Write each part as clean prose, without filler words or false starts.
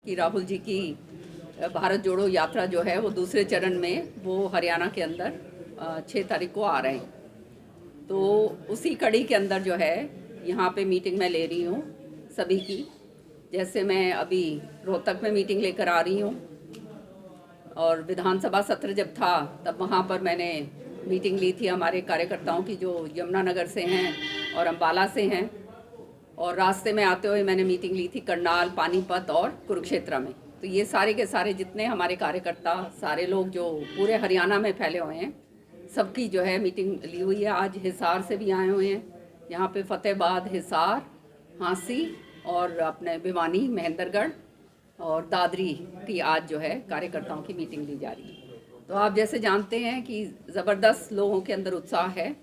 कि राहुल जी की भारत जोड़ो यात्रा जो है वो दूसरे चरण में वो हरियाणा के अंदर 6 तारीख को आ रहे हैं। तो उसी कड़ी के अंदर जो है यहाँ पे मीटिंग मैं ले रही हूँ सभी की। जैसे मैं अभी रोहतक में मीटिंग लेकर आ रही हूँ और विधानसभा सत्र जब था तब वहाँ पर मैंने मीटिंग ली थी हमारे कार्यकर्ताओं की जो यमुनानगर से हैं और अम्बाला से हैं। और रास्ते में आते हुए मैंने मीटिंग ली थी करनाल, पानीपत और कुरुक्षेत्र में। तो ये सारे के सारे जितने हमारे कार्यकर्ता सारे लोग जो पूरे हरियाणा में फैले हुए हैं सबकी जो है मीटिंग ली हुई है। आज हिसार से भी आए हुए हैं, यहाँ पे फतेहाबाद, हिसार, हाँसी और अपने भिवानी, महेंद्रगढ़ और दादरी की आज जो है कार्यकर्ताओं की मीटिंग ली जा रही है। तो आप जैसे जानते हैं कि ज़बरदस्त लोगों के अंदर उत्साह है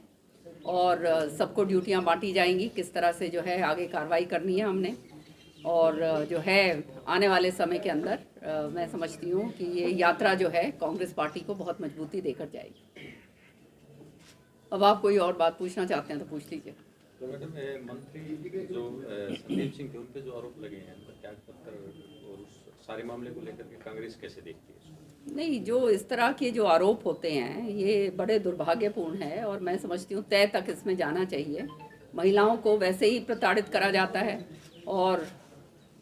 और सबको ड्यूटियां बांटी जाएंगी, किस तरह से जो है आगे कार्रवाई करनी है हमने। और जो है आने वाले समय के अंदर मैं समझती हूँ कि ये यात्रा जो है कांग्रेस पार्टी को बहुत मजबूती देकर जाएगी। अब आप कोई और बात पूछना चाहते हैं तो पूछ लीजिए। तो मैडम, मंत्री जो संदीप सिंह थे उन पे जो आरोप लगे हैं त्यागपत्र और उस सारे मामले को लेकर के कांग्रेस कैसे देखती है? नहीं, जो इस तरह के जो आरोप होते हैं ये बड़े दुर्भाग्यपूर्ण है और मैं समझती हूँ तय तक इसमें जाना चाहिए। महिलाओं को वैसे ही प्रताड़ित करा जाता है और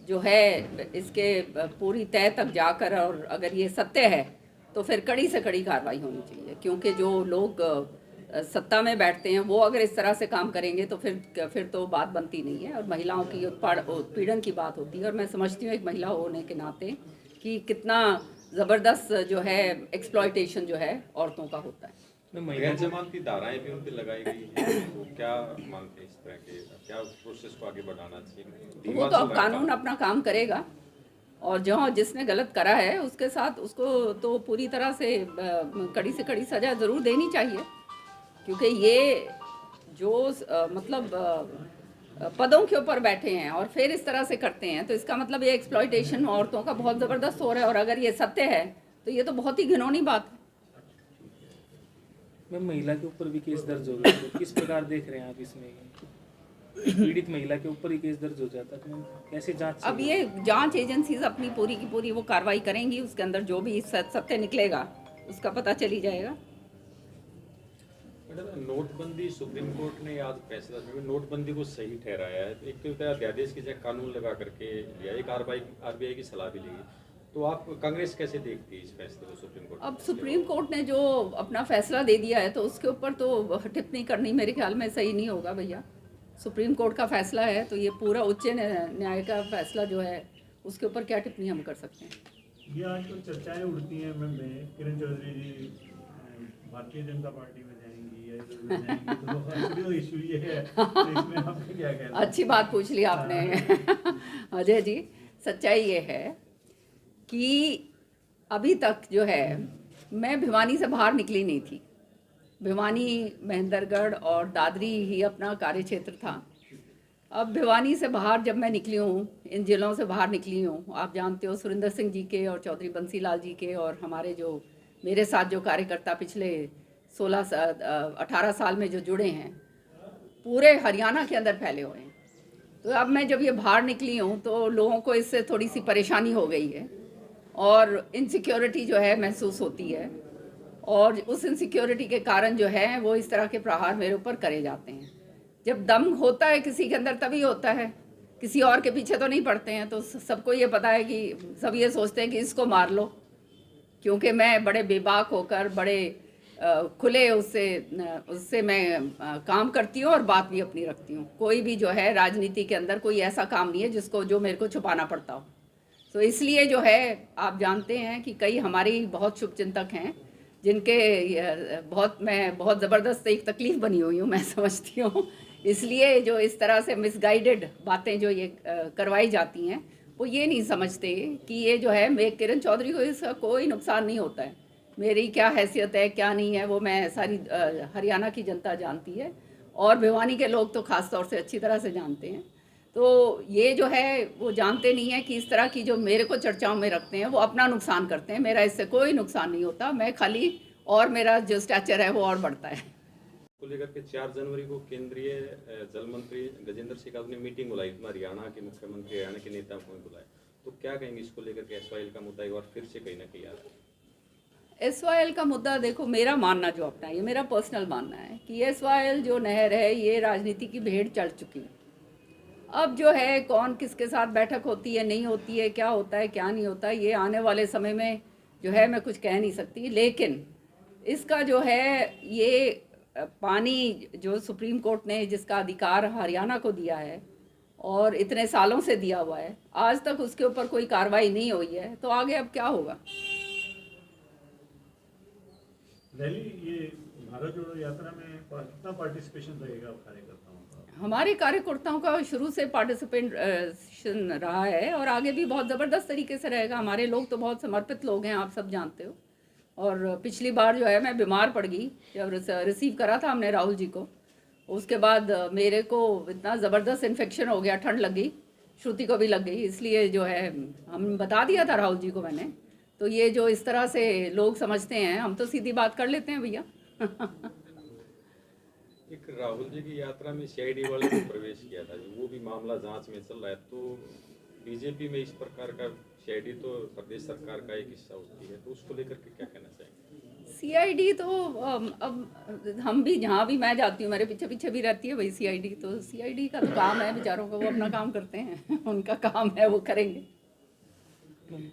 जो है इसके पूरी तय तक जाकर, और अगर ये सत्य है तो फिर कड़ी से कड़ी कार्रवाई होनी चाहिए, क्योंकि जो लोग सत्ता में बैठते हैं वो अगर इस तरह से काम करेंगे तो फिर तो बात बनती नहीं है और महिलाओं की उत्पीड़न की बात होती है। और मैं समझती हूँ एक महिला होने के नाते कि कितना ज़बरदस्त जो है एक्सप्लॉयटेशन जो है औरतों का होता है। गैर जमानती धाराएं भी उन पे लगाई गई हैं, तो क्या मानते हैं इस तरह के, क्या उस प्रोसेस को आगे बढ़ाना चाहिए? वो तो अब कानून अपना काम करेगा और जो जिसने गलत करा है उसके साथ उसको तो पूरी तरह से कड़ी सज़ा ज़रूर देनी चाहिए, क्योंकि ये जो पदों के ऊपर बैठे हैं और फिर इस तरह से करते हैं तो इसका मतलब ये एक्सप्लॉयटेशन औरतों का बहुत ज़बरदस्त हो रहा है। और अगर ये सत्य है तो ये तो बहुत ही घिनौनी बात है। मैम, महिला के ऊपर भी केस दर्ज हो गया है, किस प्रकार देख रहे हैं आप इसमें? पीड़ित महिला के ऊपर ही केस दर्ज हो जाता है, तो कैसे जांच? अब ये जांच एजेंसीज अपनी पूरी की पूरी वो कार्रवाई करेंगी, उसके अंदर जो भी सत्य निकलेगा उसका पता चली जाएगा। मैडम, नोटबंदी सुप्रीम कोर्ट ने आज फैसला नोटबंदी को सही ठहराया है। एक तो अध्यादेश की जगह कानून लगा करके लिया, एक आरबीआई की सलाह भी ली। तो आप कांग्रेस कैसे देखती है इस फैसले को सुप्रीम कोर्ट? अब सुप्रीम कोर्ट ने जो अपना फैसला दे दिया है तो उसके ऊपर तो टिप्पणी करनी मेरे ख्याल में सही नहीं होगा भैया। सुप्रीम कोर्ट का फैसला है तो ये पूरा उच्च न्याय का फैसला जो है उसके ऊपर क्या टिप्पणी हम कर सकते हैं। ये आजकल चर्चाएं उड़ती हैं मैम, किरण चौधरी जी भारतीय जनता पार्टी में जाएंगी या इधर जाएंगी, तो इशू ये है, तो इसमें आपका क्या कहना है? अच्छी बात पूछ ली आपने अजय जी। सच्चाई ये है कि अभी तक जो है मैं भिवानी से बाहर निकली नहीं थी। भिवानी, महेंद्रगढ़ और दादरी ही अपना कार्य क्षेत्र था। अब भिवानी से बाहर जब मैं निकली हूँ, इन जिलों से बाहर निकली हूँ, आप जानते हो सुरिंदर सिंह जी के और चौधरी बंसी लाल जी के और हमारे जो मेरे साथ जो कार्यकर्ता पिछले 18 साल में जो जुड़े हैं पूरे हरियाणा के अंदर फैले हुए हैं। तो अब मैं जब ये बाहर निकली हूँ तो लोगों को इससे थोड़ी सी परेशानी हो गई है और इनसिक्योरिटी जो है महसूस होती है और उस इनसिक्योरिटी के कारण जो है वो इस तरह के प्रहार मेरे ऊपर करे जाते हैं। जब दम होता है किसी के अंदर तभी होता है, किसी और के पीछे तो नहीं पड़ते हैं। तो सबको ये पता है कि सब ये सोचते हैं कि इसको मार लो, क्योंकि मैं बड़े बेबाक होकर बड़े खुले उससे मैं काम करती हूँ और बात भी अपनी रखती हूँ। कोई भी जो है राजनीति के अंदर कोई ऐसा काम नहीं है जो मेरे को छुपाना पड़ता हो। तो इसलिए जो है आप जानते हैं कि कई हमारी बहुत शुभचिंतक हैं जिनके मैं बहुत ज़बरदस्त एक तकलीफ़ बनी हुई हूँ, मैं समझती हूँ। इसलिए जो इस तरह से मिसगाइडेड बातें जो ये करवाई जाती हैं वो ये नहीं समझते कि ये जो है मैं किरण चौधरी को इसका कोई नुकसान नहीं होता है। मेरी क्या हैसियत है क्या नहीं है वो मैं सारी हरियाणा की जनता जानती है और भिवानी के लोग तो ख़ास तौर से अच्छी तरह से जानते हैं। तो ये जो है वो जानते नहीं है कि इस तरह की जो मेरे को चर्चाओं में रखते हैं वो अपना नुकसान करते हैं। मेरा इससे कोई नुकसान नहीं होता, मैं खाली और मेरा जो स्टैचर है वो और बढ़ता है। को लेकर के 4 जनवरी को केंद्रीय जल मंत्री गजेंद्र शेखावत ने मीटिंग बुलाई, हरियाणा के मुख्यमंत्री, हरियाणा के नेता को बुलाए। तो क्या कहेंगे इसको लेकर के SYL का मुद्दा एक बार फिर से कहीं ना कहीं आ रहा है? SYL का मुद्दा देखो, मेरा मानना जो अपना, ये मेरा पर्सनल मानना है कि SYL जो नहर है ये राजनीति की भेड़ चढ़ चुकी है। अब जो है कौन किसके साथ बैठक होती है नहीं होती है, क्या होता है क्या नहीं होता है, ये आने वाले समय में जो है मैं कुछ कह नहीं सकती। लेकिन इसका जो है ये पानी जो सुप्रीम कोर्ट ने जिसका अधिकार हरियाणा को दिया है और इतने सालों से दिया हुआ है, आज तक उसके ऊपर कोई कार्रवाई नहीं हुई है, तो आगे अब क्या होगा। दिल्ली ये भारत जोड़ो यात्रा में कितना पार्टिसिपेशन रहेगा कार्यकर्ताओं का? हमारे कार्यकर्ताओं का शुरू से पार्टिसिपेशन रहा है और आगे भी बहुत ज़बरदस्त तरीके से रहेगा। हमारे लोग तो बहुत समर्पित लोग हैं, आप सब जानते हो। और पिछली बार जो है मैं बीमार पड़ गई, जब रिसीव करा था हमने राहुल जी को, उसके बाद मेरे को इतना ज़बरदस्त इन्फेक्शन हो गया, ठंड लग गई, श्रुति को भी लग गई, इसलिए जो है हम बता दिया था राहुल जी को मैंने। तो ये जो इस तरह से लोग समझते हैं, हम तो सीधी बात कर लेते हैं भैया। एक राहुल जी की यात्रा में CID वाले ने प्रवेश किया था, वो भी मामला जांच में चल रहा है। तो बीजेपी में इस प्रकार का CID तो प्रदेश सरकार का एक हिस्सा होती है, तो उसको लेकर के क्या कहना चाहेंगे? CID तो अब हम भी, जहाँ भी मैं जाती हूँ मेरे पीछे पीछे भी रहती है भाई CID। तो CID का तो काम है बेचारों का, वो अपना काम करते हैं, उनका काम है, वो करेंगे।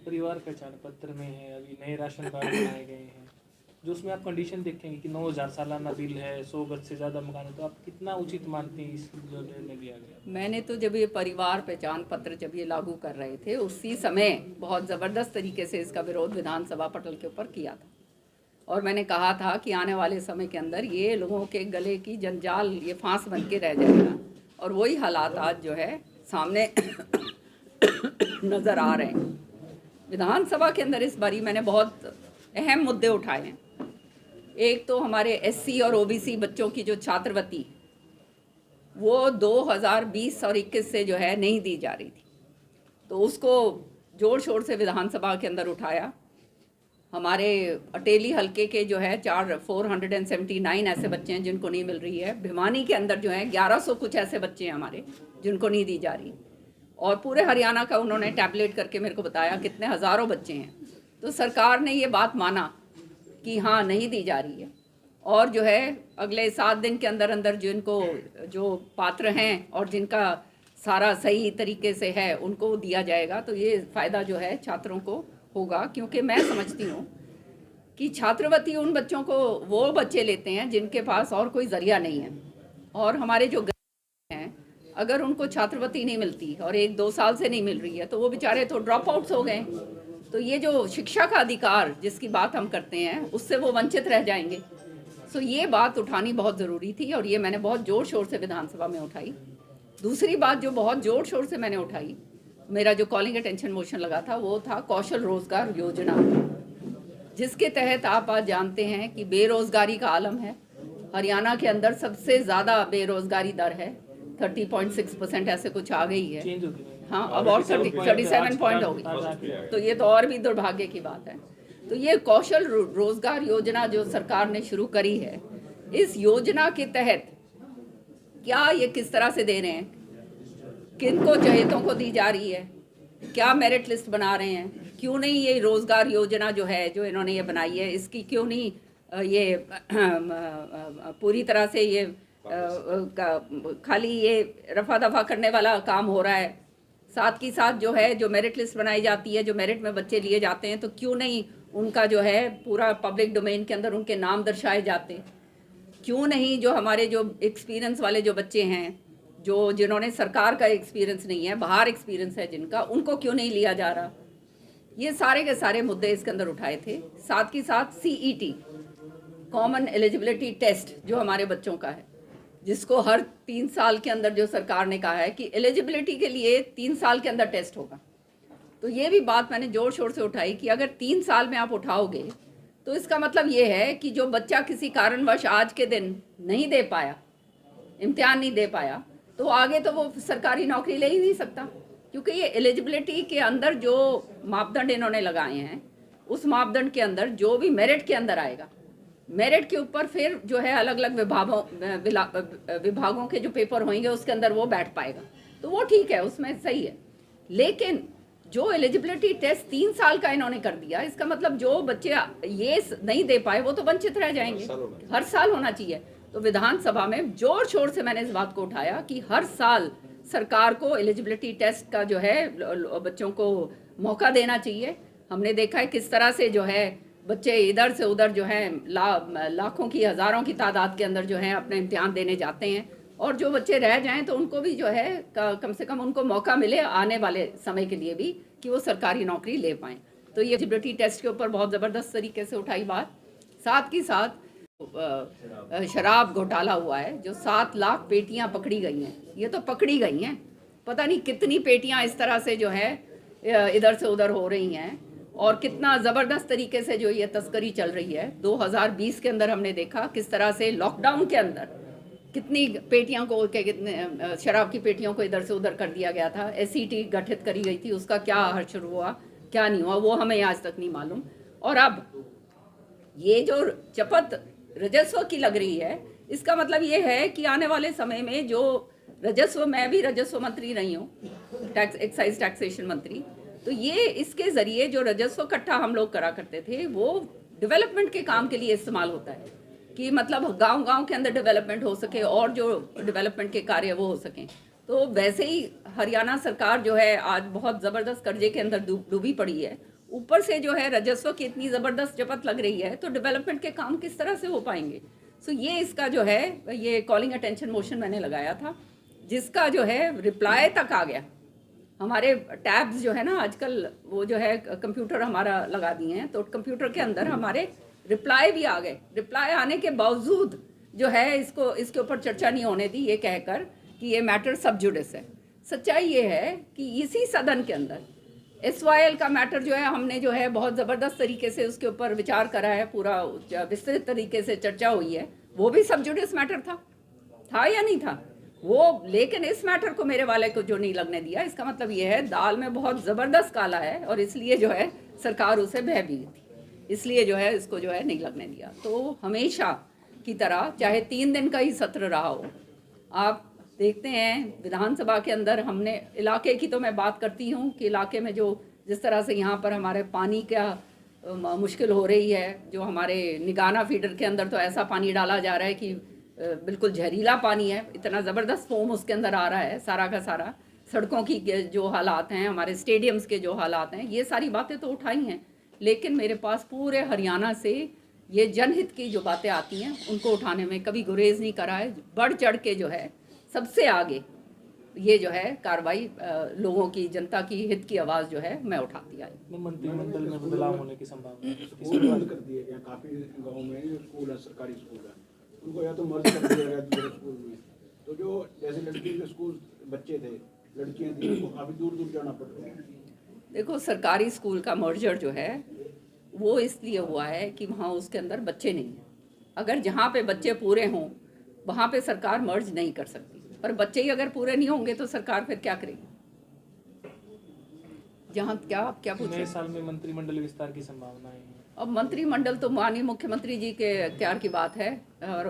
परिवार पहचान पत्र में है, अभी नए राशन कार्ड बनाए गए हैं, जो उसमें आप कंडीशन देखेंगे कि 9,000 सालाना बिल है, 100 गज से ज़्यादा मकान है, तो आप कितना उचित मानते हैं इस जो निर्णय लिया गया? मैंने तो जब ये परिवार पहचान पत्र जब ये लागू कर रहे थे, उसी समय बहुत ज़बरदस्त तरीके से इसका विरोध विधानसभा पटल के ऊपर किया था। और मैंने कहा था कि आने वाले समय के अंदर ये लोगों के गले की जंजाल, ये फांस बन के रह जाएगा। और वही हालात आज जो है सामने नज़र आ रहे हैं। विधानसभा के अंदर इस बारी मैंने बहुत अहम मुद्दे उठाए हैं। एक तो हमारे SC और OBC बच्चों की जो छात्रवृत्ति, वो 2020 और 21 से जो है नहीं दी जा रही थी, तो उसको जोर शोर से विधानसभा के अंदर उठाया। हमारे अटेली हलके के जो है 479 ऐसे बच्चे हैं जिनको नहीं मिल रही है। भिवानी के अंदर जो है 1100 कुछ ऐसे बच्चे हैं हमारे जिनको नहीं दी जा रही। और पूरे हरियाणा का उन्होंने टैबलेट करके मेरे को बताया कितने हज़ारों बच्चे हैं। तो सरकार ने ये बात माना कि हाँ नहीं दी जा रही है, और जो है अगले 7 दिन के अंदर अंदर जिनको जो पात्र हैं और जिनका सारा सही तरीके से है उनको दिया जाएगा। तो ये फ़ायदा जो है छात्रों को होगा, क्योंकि मैं समझती हूँ कि छात्रवृत्ति उन बच्चों को, वो बच्चे लेते हैं जिनके पास और कोई ज़रिया नहीं है। और हमारे जो हैं, अगर उनको छात्रवृत्ति नहीं मिलती और 1-2 साल से नहीं मिल रही है, तो वो बेचारे तो ड्रॉप आउट्स हो गए। तो ये जो शिक्षा का अधिकार जिसकी बात हम करते हैं, उससे वो वंचित रह जाएंगे। सो ये बात उठानी बहुत ज़रूरी थी और ये मैंने बहुत ज़ोर शोर से विधानसभा में उठाई। दूसरी बात जो बहुत ज़ोर शोर से मैंने उठाई, मेरा जो कॉलिंग अटेंशन मोशन लगा था, वो था कौशल रोजगार योजना, जिसके तहत आप आज जानते हैं कि बेरोजगारी का आलम है। हरियाणा के अंदर सबसे ज़्यादा बेरोजगारी दर है, 30.6% ऐसे कुछ आ गई है। चेंज हो गया। हाँ, अब और 37 पॉइंट हो गई, तो ये तो और भी दुर्भाग्य की बात है। तो ये कौशल रोजगार योजना जो सरकार ने शुरू करी है, इस योजना के तहत क्या ये किस तरह से दे रहे हैं, किनको चहेतों को दी जा रही है, क्या मेरिट लिस्ट बना रहे हैं, क्यों नहीं ये रोजगार योजना जो है जो इन्होंने ये बनाई है, इसकी क्यों नहीं ये पूरी तरह से ये खाली ये रफा दफा करने वाला काम हो रहा है। साथ ही साथ जो है जो मेरिट लिस्ट बनाई जाती है, जो मेरिट में बच्चे लिए जाते हैं, तो क्यों नहीं उनका जो है पूरा पब्लिक डोमेन के अंदर उनके नाम दर्शाए जाते हैं। क्यों नहीं जो हमारे जो एक्सपीरियंस वाले जो बच्चे हैं, जो जिन्होंने सरकार का एक्सपीरियंस नहीं है, बाहर एक्सपीरियंस है जिनका, उनको क्यों नहीं लिया जा रहा। ये सारे के सारे मुद्दे इसके अंदर उठाए थे। साथ ही साथ CET कॉमन एलिजिबिलिटी टेस्ट जो हमारे बच्चों का है, जिसको हर 3 साल के अंदर जो सरकार ने कहा है कि एलिजिबिलिटी के लिए 3 साल के अंदर टेस्ट होगा। तो ये भी बात मैंने ज़ोर शोर से उठाई कि अगर 3 साल में आप उठाओगे तो इसका मतलब ये है कि जो बच्चा किसी कारणवश आज के दिन नहीं दे पाया, इम्तिहान नहीं दे पाया, तो आगे तो वो सरकारी नौकरी ले ही नहीं सकता, क्योंकि ये एलिजिबिलिटी के अंदर जो मापदंड इन्होंने लगाए हैं, उस मापदंड के अंदर जो भी मेरिट के अंदर आएगा, मेरिट के ऊपर फिर जो है अलग अलग विभागों के जो पेपर होंगे उसके अंदर वो बैठ पाएगा, तो वो ठीक है, उसमें सही है। लेकिन जो एलिजिबिलिटी टेस्ट 3 साल का इन्होंने कर दिया, इसका मतलब जो बच्चे ये नहीं दे पाए वो तो वंचित रह जाएंगे। हर साल होना चाहिए। तो विधानसभा में जोर शोर से मैंने इस बात को उठाया कि हर साल सरकार को एलिजिबिलिटी टेस्ट का जो है बच्चों को मौका देना चाहिए। हमने देखा है किस तरह से जो है बच्चे इधर से उधर जो है लाखों की हज़ारों की तादाद के अंदर जो है अपने इम्तिहान देने जाते हैं, और जो बच्चे रह जाएं तो उनको भी जो है कम से कम उनको मौका मिले आने वाले समय के लिए भी कि वो सरकारी नौकरी ले पाएं। तो ये एलिजिबिलिटी टेस्ट के ऊपर बहुत ज़बरदस्त तरीके से उठाई बात। साथ ही साथ शराब घोटाला हुआ है, जो 7 लाख पेटियां पकड़ी गई हैं, ये तो पकड़ी गई हैं, पता नहीं कितनी पेटियां इस तरह से जो है इधर से उधर हो रही हैं, और कितना ज़बरदस्त तरीके से जो ये तस्करी चल रही है। 2020 के अंदर हमने देखा किस तरह से लॉकडाउन के अंदर कितनी पेटियों को कितने शराब की पेटियों को इधर से उधर कर दिया गया था। SCT गठित करी गई थी, उसका क्या हश्र हुआ क्या नहीं हुआ वो हमें आज तक नहीं मालूम। और अब ये जो चपत राजस्व की लग रही है, इसका मतलब ये है कि आने वाले समय में जो राजस्व, मैं भी राजस्व मंत्री रही हूँ, एक्साइज टैक्सेशन मंत्री, तो ये इसके ज़रिए जो राजस्व इकट्ठा हम लोग करा करते थे वो डेवलपमेंट के काम के लिए इस्तेमाल होता है, कि मतलब गांव-गांव के अंदर डेवलपमेंट हो सके और जो डेवलपमेंट के कार्य वो हो सकें। तो वैसे ही हरियाणा सरकार जो है आज बहुत ज़बरदस्त कर्जे के अंदर डूबी पड़ी है, ऊपर से जो है राजस्व की इतनी ज़बरदस्त चपत लग रही है, तो डेवलपमेंट के काम किस तरह से हो पाएंगे। सो ये इसका जो है ये कॉलिंग अटेंशन मोशन मैंने लगाया था, जिसका जो है रिप्लाई तक आ गया। हमारे टैब्स जो है ना आजकल वो जो है कंप्यूटर हमारा लगा दिए हैं, तो कंप्यूटर के अंदर हमारे रिप्लाई भी आ गए। रिप्लाई आने के बावजूद जो है इसके ऊपर चर्चा नहीं होने दी, ये कहकर कि ये मैटर सब जुडिस है। सच्चाई ये है कि इसी सदन के अंदर SYL का मैटर जो है हमने जो है बहुत ज़बरदस्त तरीके से उसके ऊपर विचार करा है, पूरा विस्तृत तरीके से चर्चा हुई है। वो भी सब जुडिस मैटर था या नहीं था वो, लेकिन इस मैटर को मेरे वाले को जो नहीं लगने दिया, इसका मतलब ये है दाल में बहुत ज़बरदस्त काला है, और इसलिए जो है सरकार उसे भयभीत थी, इसलिए जो है इसको जो है नहीं लगने दिया। तो हमेशा की तरह चाहे 3 दिन का ही सत्र रहा हो, आप देखते हैं विधानसभा के अंदर हमने इलाके की तो मैं बात करती हूँ कि इलाके में जो जिस तरह से यहाँ पर हमारे पानी का मुश्किल हो रही है, जो हमारे निगाना फीडर के अंदर तो ऐसा पानी डाला जा रहा है कि बिल्कुल जहरीला पानी है, इतना ज़बरदस्त फोम उसके अंदर आ रहा है सारा का सारा। सड़कों की जो हालात हैं, हमारे स्टेडियम्स के जो हालात हैं, ये सारी बातें तो उठाई हैं, लेकिन मेरे पास पूरे हरियाणा से ये जनहित की जो बातें आती हैं उनको उठाने में कभी गुरेज नहीं करा है। बढ़ चढ़ के जो है सबसे आगे ये जो है कार्रवाई लोगों की, जनता की हित की आवाज़ जो है मैं उठाती आई। मंत्रिमंडल में बदलाव होने की संभावना स्कूल बंद कर दिए गए, काफी गांव में जो स्कूल है सरकारी स्कूल है उनको या तो मर्ज कर दिया गया दूसरे स्कूल में, तो जो जैसे लड़की के स्कूल बच्चे थे, लड़कियां थी, उनको काफी दूर दूर जाना पड़ रहा है। देखो सरकारी स्कूल का मर्जर जो है वो इसलिए हुआ है कि वहाँ उसके अंदर बच्चे नहीं हैं। अगर जहाँ पे बच्चे पूरे हों वहाँ पे सरकार मर्ज नहीं कर सकती, पर बच्चे ही अगर पूरे नहीं होंगे तो सरकार फिर क्या करेगी। जहाँ क्या पूछे, नए साल में मंत्रिमंडल विस्तार की संभावना है। अब मंत्रिमंडल तो माननीय मुख्यमंत्री जी के इख्तियार की बात है, और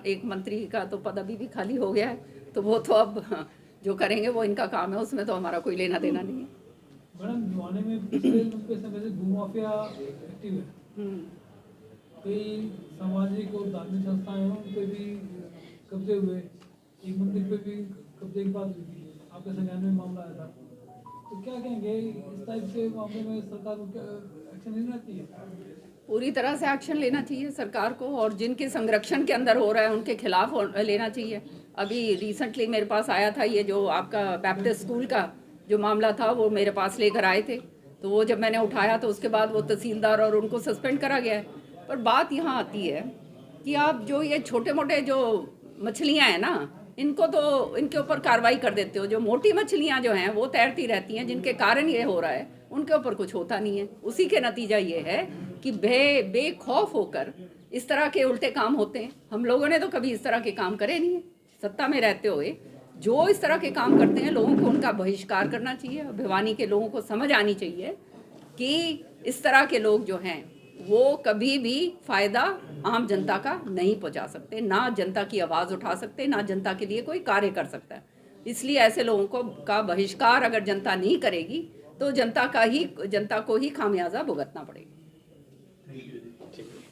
एक मंत्री का तो पद अभी भी खाली हो गया है, तो वो तो अब जो करेंगे वो इनका काम है, उसमें तो हमारा कोई लेना देना नहीं है। मैडम भिवानी में पिछले लंबे समय से भूमाफिया एक्टिव है, कई सामाजिक और धार्मिक संस्थाएं पे भी कब्जे हुए, एक मंदिर पे भी कब्जे की बात हुई थी, आपके संज्ञान में मामला आया था, तो क्या कहेंगे इस टाइप के मामले में सरकार को एक्शन लेना चाहिए? पूरी तरह से एक्शन लेना चाहिए सरकार को, और जिनके संरक्षण के अंदर हो रहा है उनके खिलाफ लेना चाहिए। अभी रिसेंटली मेरे पास आया था ये जो आपका बैप्टिस्ट स्कूल का जो मामला था, वो मेरे पास लेकर आए थे, तो वो जब मैंने उठाया तो उसके बाद वो तहसीलदार और उनको सस्पेंड करा गया है। पर बात यहाँ आती है कि आप जो ये छोटे मोटे जो मछलियाँ हैं ना, इनको तो इनके ऊपर कार्रवाई कर देते हो। जो मोटी मछलियाँ जो हैं वो तैरती रहती हैं, जिनके कारण ये हो रहा है उनके ऊपर कुछ होता नहीं है। उसी के नतीजा ये है कि बेखौफ होकर इस तरह के उल्टे काम होते हैं। हम लोगों ने तो कभी इस तरह के काम करे नहीं है सत्ता में रहते हुए। जो इस तरह के काम करते हैं लोगों को उनका बहिष्कार करना चाहिए। भिवानी के लोगों को समझ आनी चाहिए कि इस तरह के लोग जो हैं वो कभी भी फ़ायदा आम जनता का नहीं पहुंचा सकते, ना जनता की आवाज़ उठा सकते, ना जनता के लिए कोई कार्य कर सकता है। इसलिए ऐसे लोगों का बहिष्कार अगर जनता नहीं करेगी तो जनता को ही खामियाजा भुगतना पड़ेगा। थैंक यू जी। ठीक है।